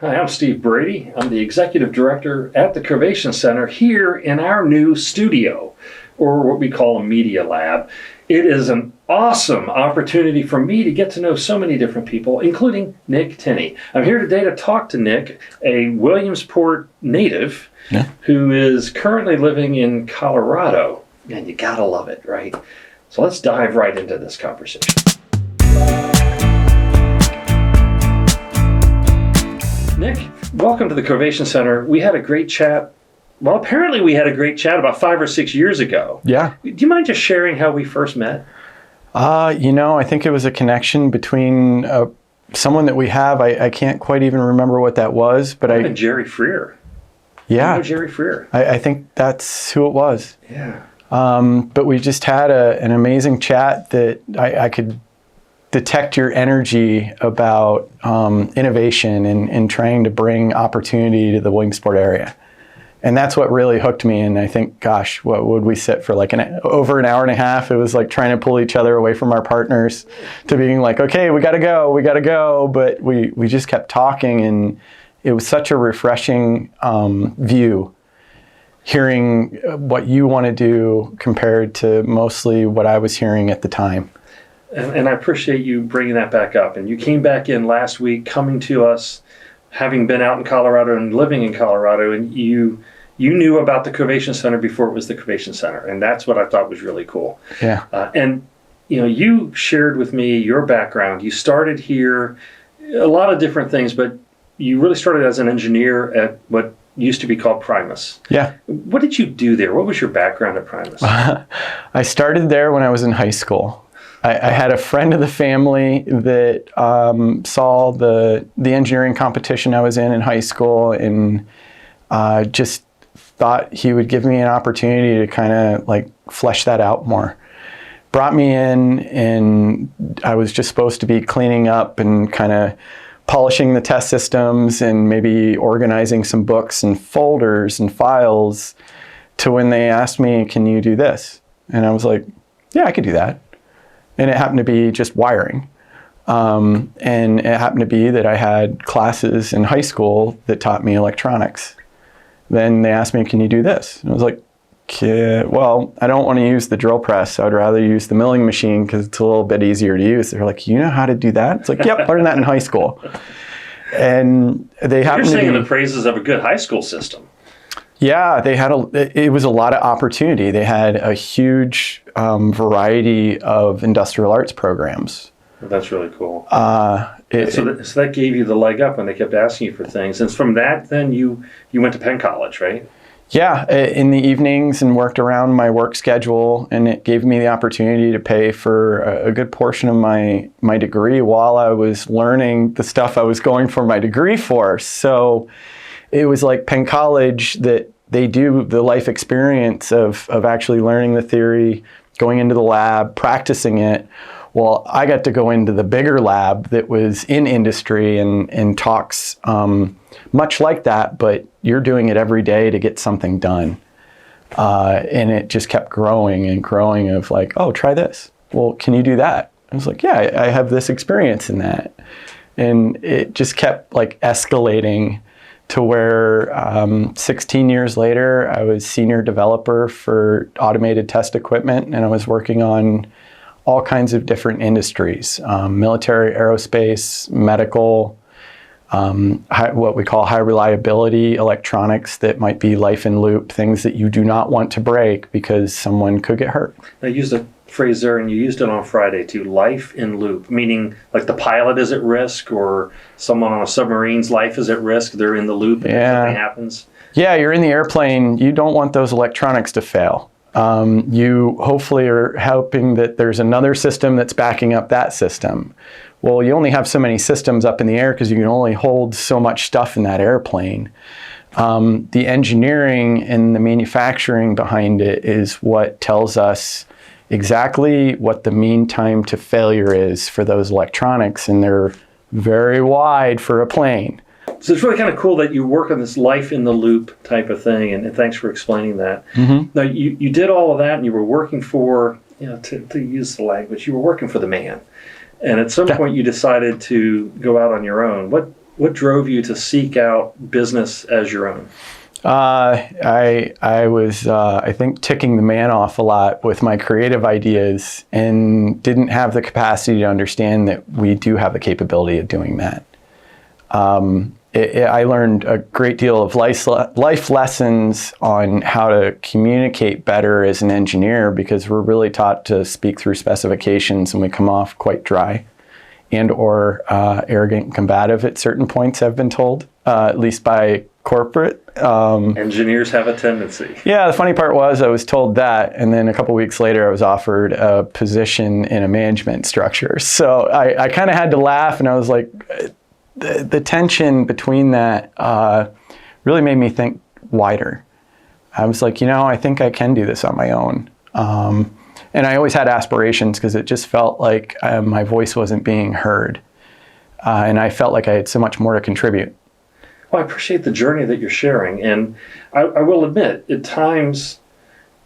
Hi, I'm Steve Brady. I'm the Executive Director at the Covation Center here in our new studio, or what we call a media lab. It is an awesome opportunity for me to get to know so many different people, including Nick Tinney. I'm here today to talk to Nick, a Williamsport native who is currently living in Colorado. And you gotta love it, right? So let's dive right into this conversation. Nick, welcome to the Covation Center. We had a great chat. Well, apparently we had a great chat about 5 or 6 years ago. Yeah. Do you mind just sharing how we first met? I think it was a connection between someone that we have. I can't quite even remember what that was, but Jerry Freer. Yeah. You know Jerry Freer. I think that's who it was. Yeah. But we just had an amazing chat that I could detect your energy about innovation and trying to bring opportunity to the Williamsport area. And that's what really hooked me. And I think, gosh, what would we sit for like over an hour and a half? It was like trying to pull each other away from our partners to being like, okay, we got to go. But we just kept talking, and it was such a refreshing view, hearing what you want to do compared to mostly what I was hearing at the time. And I appreciate you bringing that back up. And you came back in last week coming to us, having been out in Colorado and living in Colorado, and you knew about the Covation Center before it was the Covation Center. And that's what I thought was really cool. Yeah. And you shared with me your background. You started here, a lot of different things, but you really started as an engineer at what used to be called Primus. Yeah. What did you do there? What was your background at Primus? I started there when I was in high school. I had a friend of the family that saw the engineering competition I was in high school, and just thought he would give me an opportunity to kind of like flesh that out more. Brought me in, and I was just supposed to be cleaning up and kind of polishing the test systems and maybe organizing some books and folders and files, to when they asked me, can you do this? And I was like, yeah, I could do that. And it happened to be just wiring. And it happened to be that I had classes in high school that taught me electronics. Then they asked me, can you do this? And I was like, well, I don't want to use the drill press. I would rather use the milling machine because it's a little bit easier to use. They're like, you know how to do that? It's like, yep, learned that in high school. And they happened to be... You're singing the praises of a good high school system. Yeah, it was a lot of opportunity. They had a huge variety of industrial arts programs. That's really cool. So that gave you the leg up when they kept asking you for things. And from that, then you went to Penn College, right? Yeah, in the evenings, and worked around my work schedule, and it gave me the opportunity to pay for a good portion of my degree while I was learning the stuff I was going for my degree for. So it was like Penn College, that they do the life experience of actually learning the theory, going into the lab, practicing it. Well, I got to go into the bigger lab that was in industry and talks much like that, but you're doing it every day to get something done. And it just kept growing and growing of like, oh, try this. Well, can you do that? I was like, yeah, I have this experience in that. And it just kept like escalating to where 16 years later, I was senior developer for automated test equipment, and I was working on all kinds of different industries, military, aerospace, medical, what we call high reliability electronics that might be life in loop, things that you do not want to break because someone could get hurt. I used a phrase there, and you used it on Friday too, life in loop, meaning like the pilot is at risk, or someone on a submarine's life is at risk. They're in the loop and something happens. Yeah, you're in the airplane. You don't want those electronics to fail. You hopefully are hoping that there's another system that's backing up that system. Well, you only have so many systems up in the air because you can only hold so much stuff in that airplane. The engineering and the manufacturing behind it is what tells us exactly what the mean time to failure is for those electronics, and they're very wide for a plane. So it's really kind of cool that you work on this life in the loop type of thing, and thanks for explaining that. Mm-hmm. Now, you did all of that, and you were working for, to use the language, you were working for the man. And at some point you decided to go out on your own. What drove you to seek out business as your own? I was, I think, ticking the man off a lot with my creative ideas and didn't have the capacity to understand that we do have the capability of doing that. I learned a great deal of life lessons on how to communicate better as an engineer, because we're really taught to speak through specifications and we come off quite dry and or arrogant and combative at certain points, I've been told, at least by corporate. Engineers have a tendency. Yeah, the funny part was I was told that, and then a couple weeks later I was offered a position in a management structure. So I kind of had to laugh, and I was like, the tension between that really made me think wider. I was like, I think I can do this on my own. And I always had aspirations because it just felt like my voice wasn't being heard. And I felt like I had so much more to contribute. Well, I appreciate the journey that you're sharing. And I will admit, at times,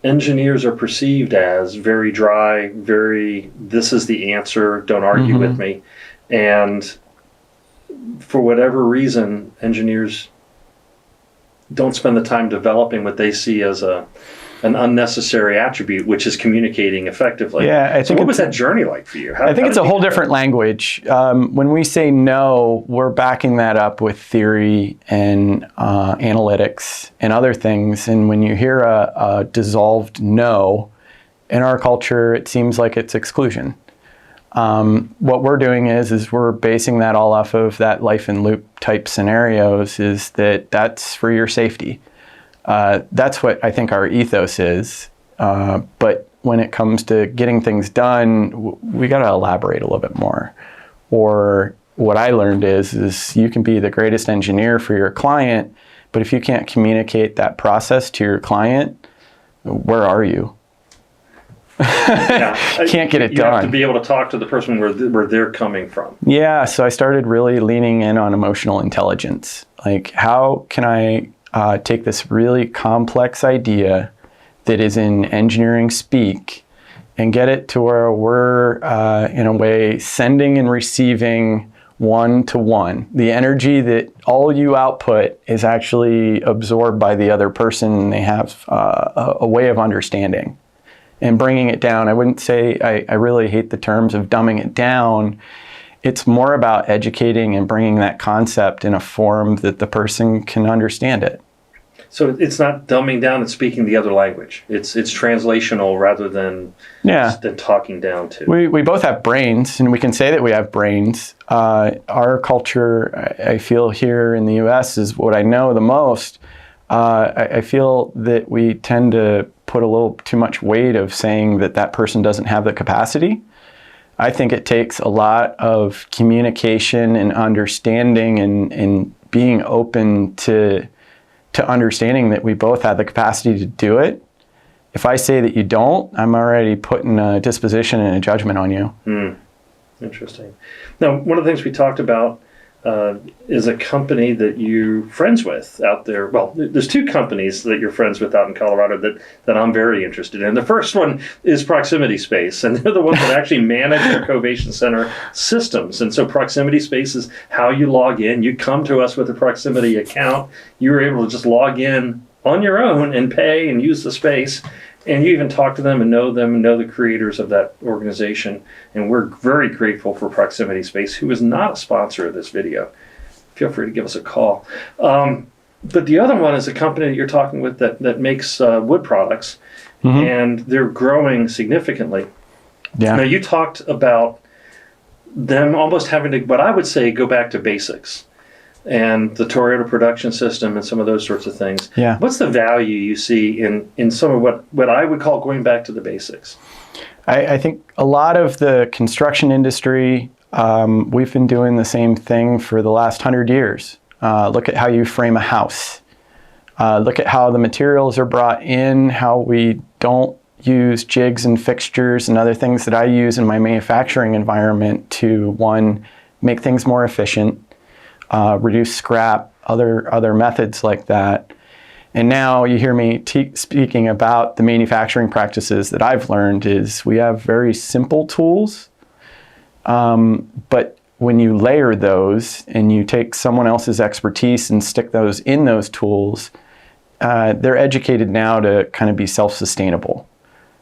engineers are perceived as very dry, this is the answer, don't argue with me. And for whatever reason, engineers don't spend the time developing what they see as an unnecessary attribute, which is communicating effectively. Yeah, I think what was that journey like for you? I think it's a whole different language. When we say no, we're backing that up with theory and analytics and other things. And when you hear a dissolved no, in our culture, it seems like it's exclusion. What we're doing is we're basing that all off of that life in loop type scenarios, is that's for your safety. That's what I think our ethos is. But when it comes to getting things done, we got to elaborate a little bit more. Or what I learned is you can be the greatest engineer for your client, but if you can't communicate that process to your client, where are you? Can't get it done. You have to be able to talk to the person where they're coming from. Yeah, so I started really leaning in on emotional intelligence. Like, how can I take this really complex idea that is in engineering speak and get it to where we're, in a way, sending and receiving one-to-one. The energy that all you output is actually absorbed by the other person, and they have a way of understanding. And bringing it down, I wouldn't say, I really hate the terms of dumbing it down. It's more about educating and bringing that concept in a form that the person can understand it. So it's not dumbing down, it's speaking the other language. It's translational rather than talking down to. We both have brains, and we can say that we have brains. Our culture, I feel here in the U.S., is what I know the most. I feel that we tend to put a little too much weight of saying that person doesn't have the capacity. I think it takes a lot of communication and understanding and being open to understanding that we both have the capacity to do it. If I say that you don't, I'm already putting a disposition and a judgment on you. Interesting. Now, one of the things we talked about is a company that you're friends with out there. Well, there's two companies that you're friends with out in Colorado that I'm very interested in. The first one is Proximity Space, and they're the ones that actually manage their Covation Center systems. And so Proximity Space is how you log in. You come to us with a Proximity account. You're able to just log in on your own and pay and use the space. And you even talk to them and know the creators of that organization. And we're very grateful for Proximity Space, who is not a sponsor of this video. Feel free to give us a call. But the other one is a company that you're talking with that makes wood products, and they're growing significantly. Yeah. Now, you talked about them almost having to, what I would say, go back to basics. And the Toyota production system and some of those sorts of things. Yeah. What's the value you see in some of what I would call going back to the basics? I think a lot of the construction industry, we've been doing the same thing for the last 100 years. Look at how you frame a house. Look at how the materials are brought in, how we don't use jigs and fixtures and other things that I use in my manufacturing environment to, one, make things more efficient, reduce scrap, other methods like that. And now you hear me speaking about the manufacturing practices that I've learned is we have very simple tools, but when you layer those and you take someone else's expertise and stick those in those tools, they're educated now to kind of be self-sustainable.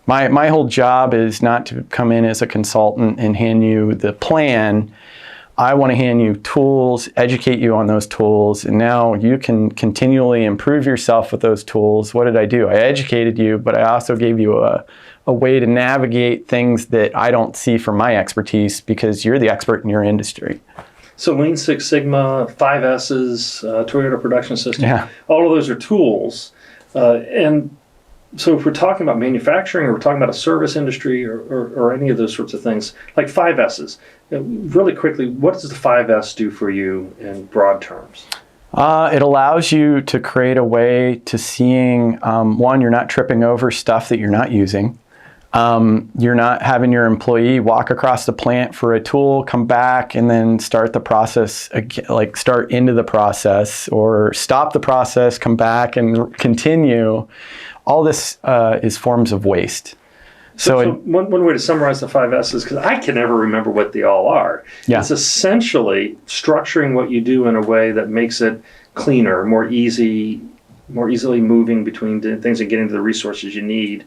My whole job is not to come in as a consultant and hand you the plan. I want to hand you tools, educate you on those tools, and now you can continually improve yourself with those tools. What did I do? I educated you, but I also gave you a way to navigate things that I don't see from my expertise because you're the expert in your industry. So Lean Six Sigma, 5S's, Toyota Production System, Yeah. all of those are tools. And so if we're talking about manufacturing or we're talking about a service industry or any of those sorts of things, like 5S's, really quickly, what does the 5S do for you in broad terms? It allows you to create a way to seeing, one, you're not tripping over stuff that you're not using. You're not having your employee walk across the plant for a tool, come back, and then start the process, like start into the process, or stop the process, come back and continue. All this is forms of waste. So one way to summarize the 5S's, because I can never remember what they all are. Yeah. It's essentially structuring what you do in a way that makes it cleaner, more easily moving between things and getting to the resources you need.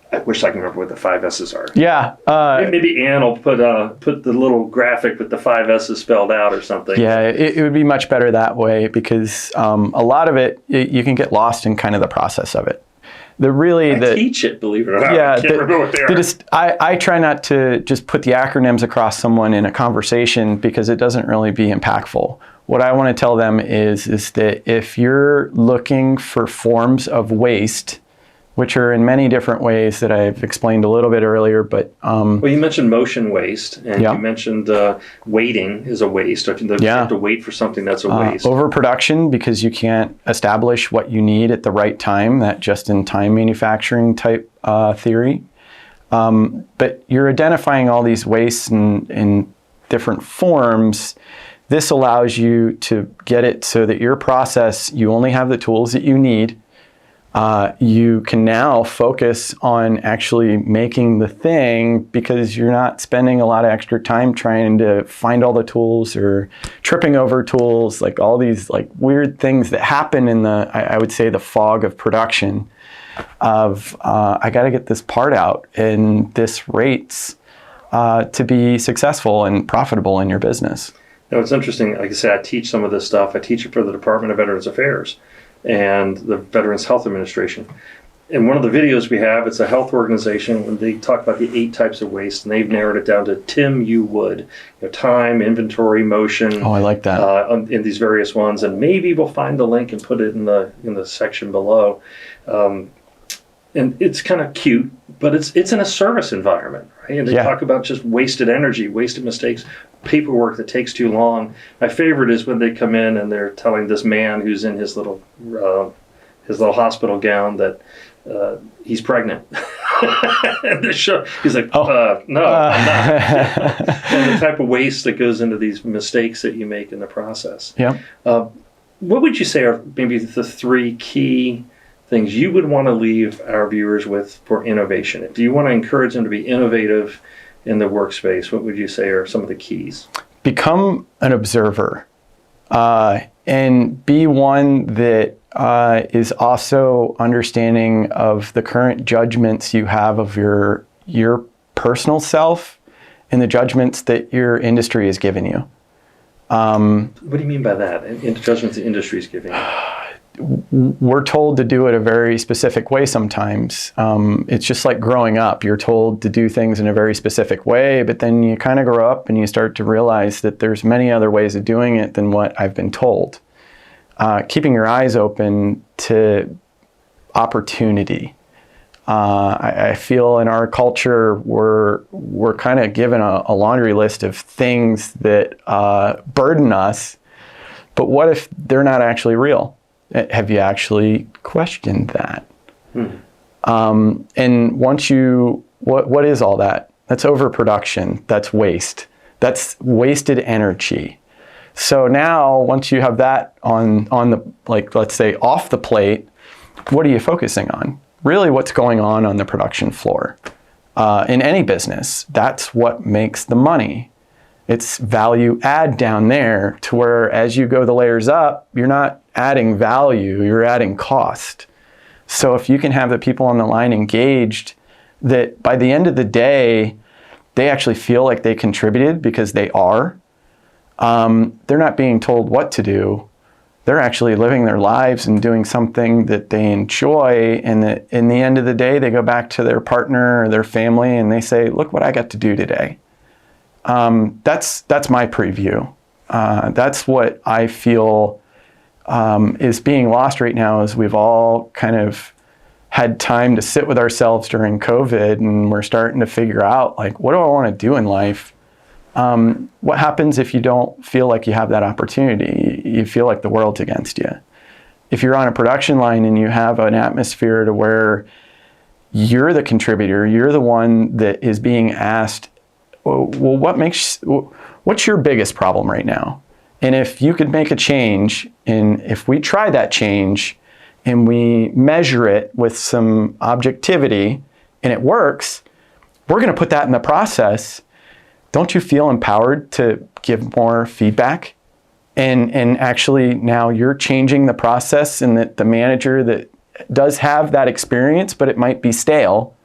I wish I could remember what the 5S's are. Yeah. Maybe Ann will put the little graphic with the 5S's spelled out or something. Yeah, it would be much better that way because a lot of it, you can get lost in kind of the process of it. I teach it, believe it or not. Yeah, I can't remember what they are. I try not to just put the acronyms across someone in a conversation because it doesn't really be impactful. What I want to tell them is that if you're looking for forms of waste, which are in many different ways that I've explained a little bit earlier, but... well, you mentioned motion waste, and you mentioned waiting is a waste. You have to wait for something that's a waste. Overproduction, because you can't establish what you need at the right time, that just-in-time manufacturing type theory. But you're identifying all these wastes in different forms. This allows you to get it so that your process, you only have the tools that you need. You can now focus on actually making the thing because you're not spending a lot of extra time trying to find all the tools or tripping over tools, like all these like weird things that happen in I would say the fog of production of, I got to get this part out and this rates to be successful and profitable in your business. Now, it's interesting. Like I said, I teach some of this stuff. I teach it for the Department of Veterans Affairs and the Veterans Health Administration. In one of the videos we have, it's a health organization, when they talk about the 8 types of waste, and they've narrowed it down to Tim U. Wood. Time, inventory, motion. Oh, I like that. In these various ones, and maybe we'll find the link and put it in the section below. And it's kind of cute, but it's in a service environment, right? And they talk about just wasted energy, wasted mistakes, paperwork that takes too long. My favorite is when they come in and they're telling this man who's in his little hospital gown that he's pregnant. And he's like, no, I'm not. And the type of waste that goes into these mistakes that you make in the process. Yeah. What would you say are maybe the 3 key things you would want to leave our viewers with for innovation? If you want to encourage them to be innovative in the workspace, what would you say are some of the keys? Become an observer and be one that is also understanding of the current judgments you have of your personal self and the judgments that your industry has given you. What do you mean by that? Judgments the industry is giving you? We're told to do it a very specific way sometimes. It's just like growing up. You're told to do things in a very specific way, but then you kind of grow up and you start to realize that there's many other ways of doing it than what I've been told. Keeping your eyes open to opportunity. I feel in our culture we're kind of given a laundry list of things that burden us, but what if they're not actually real? Have you actually questioned that? And once what is all that? That's overproduction. That's waste. That's wasted energy. So now, once you have that on the, like, let's say off the plate, what are you focusing on? Really, what's going on the production floor? in any business. That's what makes the money. It's value add down there, to where as you go the layers up, you're not adding value, you're adding cost. So if you can have the people on the line engaged, that by the end of the day, they actually feel like they contributed because they are. They're not being told what to do. They're actually living their lives and doing something that they enjoy. And that in the end of the day, they go back to their partner or their family and they say, look what I got to do today. That's my preview. That's what I feel is being lost right now, as we've all kind of had time to sit with ourselves during COVID, and we're starting to figure out, like, what do I want to do in life? What happens if you don't feel like you have that opportunity? You feel like the world's against you. If you're on a production line and you have an atmosphere to where you're the contributor, you're the one that is being asked, well, what's your biggest problem right now? And if you could make a change, and if we try that change and we measure it with some objectivity and it works, we're going to put that in the process. Don't you feel empowered to give more feedback? And actually now you're changing the process, and that the manager that does have that experience, but it might be stale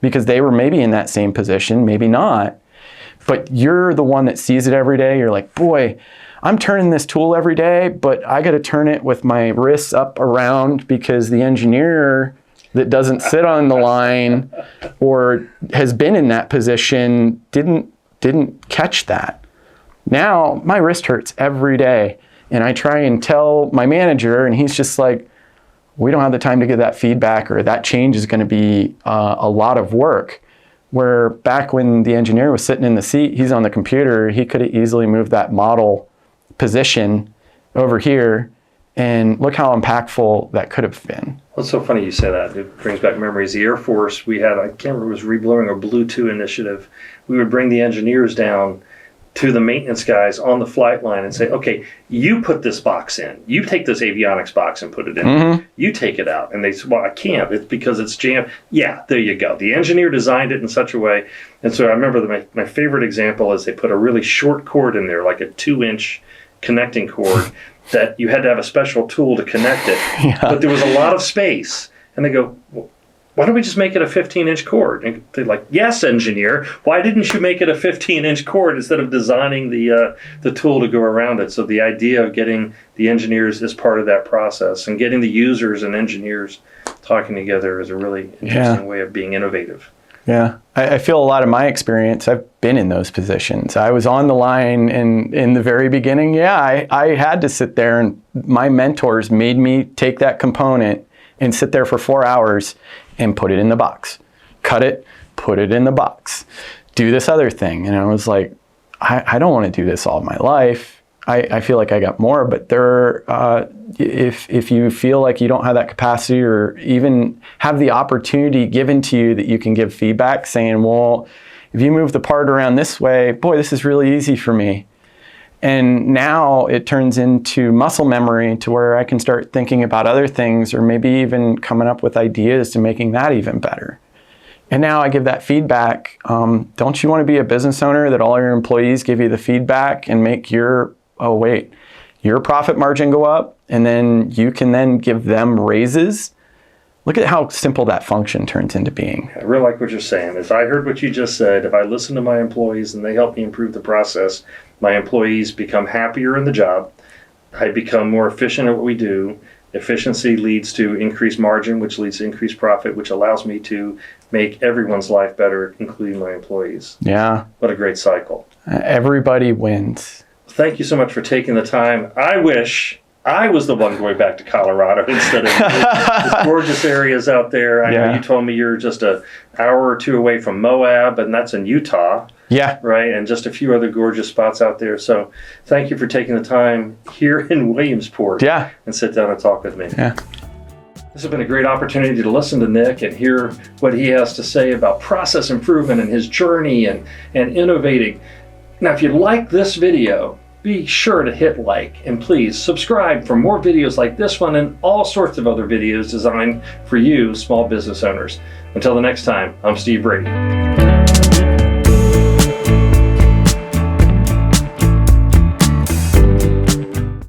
because they were maybe in that same position, maybe not. But you're the one that sees it every day. You're like, boy, I'm turning this tool every day, but I got to turn it with my wrists up around because the engineer that doesn't sit on the line or has been in that position didn't catch that. Now my wrist hurts every day, and I try and tell my manager, and he's just like, we don't have the time to give that feedback, or that change is going to be a lot of work. Where back when the engineer was sitting in the seat, he's on the computer, he could have easily moved that model position over here, and look how impactful that could have been. Well, it's so funny you say that. It brings back memories. The Air Force, we had, I can't remember, it was reblowing a Blue 2 initiative. We would bring the engineers down to the maintenance guys on the flight line and say, okay, you put this box in. You take this avionics box and put it in. Mm-hmm. You take it out. And they said, well, I can't. It's because it's jammed. Yeah, there you go. The engineer designed it in such a way. And so I remember my favorite example is they put a really short cord in there, like a 2-inch connecting cord that you had to have a special tool to connect it. Yeah. But there was a lot of space. And they go, well, why don't we just make it a 15-inch cord? And they're like, yes, engineer. Why didn't you make it a 15-inch cord instead of designing the tool to go around it? So the idea of getting the engineers as part of that process and getting the users and engineers talking together is a really interesting way of being innovative. Yeah, I feel a lot of my experience, I've been in those positions. I was on the line, and in the very beginning, I had to sit there, and my mentors made me take that component and sit there for 4 hours and put it in the box. Cut it, put it in the box. Do this other thing. And I was like, I don't want to do this all my life. I feel like I got more, but if you feel like you don't have that capacity, or even have the opportunity given to you that you can give feedback saying, well, if you move the part around this way, boy, this is really easy for me. And now it turns into muscle memory, to where I can start thinking about other things, or maybe even coming up with ideas to making that even better. And now I give that feedback. Don't you want to be a business owner that all your employees give you the feedback and make your profit margin go up, and then you can then give them raises? Look at how simple that function turns into being. I really like what you're saying. As I heard what you just said, if I listen to my employees and they help me improve the process, my employees become happier in the job. I become more efficient at what we do. Efficiency leads to increased margin, which leads to increased profit, which allows me to make everyone's life better, including my employees. Yeah. What a great cycle. Everybody wins. Thank you so much for taking the time. I wish I was the one going back to Colorado instead of the gorgeous areas out there. I know you told me you're just an hour or two away from Moab, and that's in Utah. Yeah. Right? And just a few other gorgeous spots out there. So thank you for taking the time here in Williamsport and sit down and talk with me. Yeah. This has been a great opportunity to listen to Nick and hear what he has to say about process improvement and his journey and innovating. Now, if you like this video, be sure to hit like, and please subscribe for more videos like this one and all sorts of other videos designed for you, small business owners. Until the next time, I'm Steve Brady.